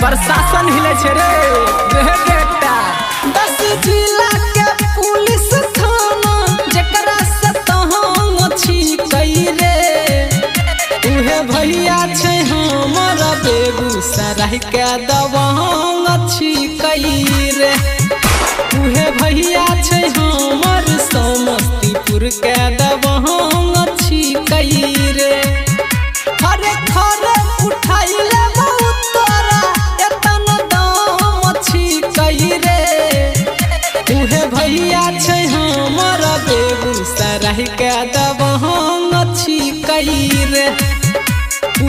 प्रशासन हिले छे रे बेटा 10 जिला के पुलिस थाना जकरा से तहां छी कई रे उहे भैया छे हमर बेगूसराय के दबंग छी कई रे उहे भैया छे हमर समस्तीपुर के दबंग छी कई रे हरे खरे उठाइले बहुत तोरा एतन दाम छी कई रे उहे भैया छे हमर बेगूसराय के दबंग छी कई रे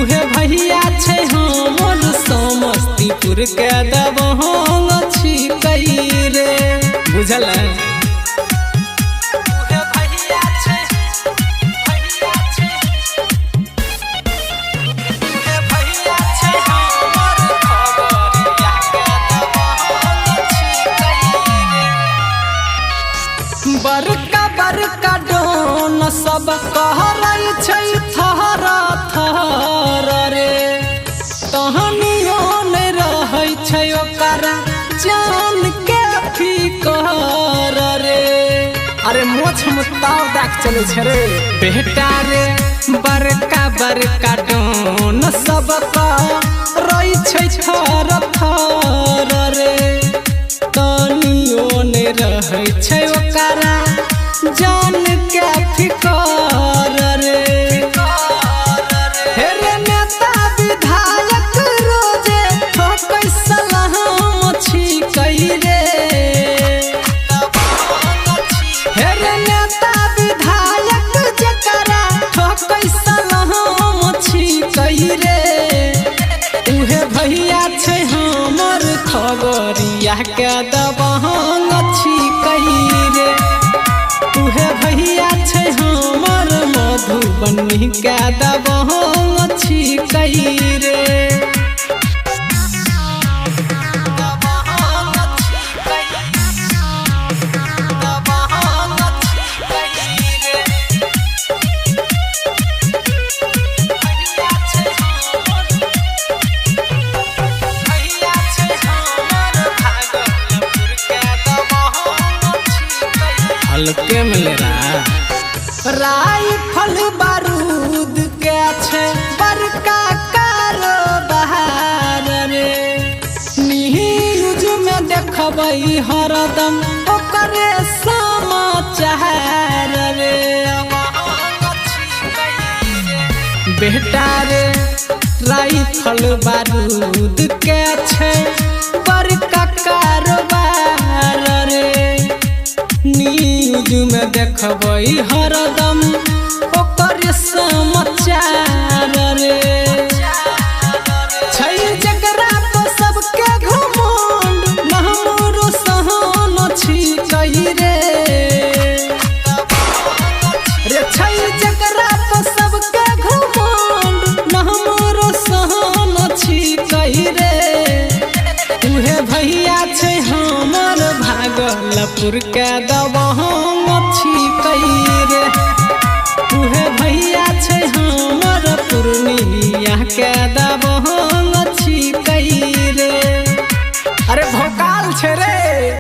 उहे भैया छे हमर समस्तीपुर के दबंग छी कई रे बुझल बड़का बड़का डोन सब कहरै छै थर थर रे तहनियो नै रहै छै ओकर जान के फिकर रे अरे मोछ मुताव दाक चले छे रे बेटा रे बड़का बड़का डोन सब कहरै छै थर थर रे तनियो नै रहै छै ओकरा जान के फिकर रे हे रे नेता विधायक रोजे ठोकै सलाम छी कई रे हे रे नेता विधायक जकरा ठोकै सलाम छी कई रे उहे भैया छे हमर खगड़िया के दबंग छी कई रे उहे भैया छे हमर मधुबनी के दबंग छी कई रे हल्के में ले रहा राइफल बारूद के छे बड़का कारोबार रे न्यूज में देखबै हरदम ओकरे समाचार रे बेटा रे राइफल बारूद के छे बड़का कारोबार रे न्यूज में देखबै हरदम ओकर समाचार रे छै जकरा पर सबके घमंड महमूर सहन छी कई रे रे छै जकरा पर सबके घमंड महमूर सहन छी कई रे उहे भैया छे हमर भागलपुर के दबंग छी कई रे उहे भैया छे हमर पूर्णिया के दबंग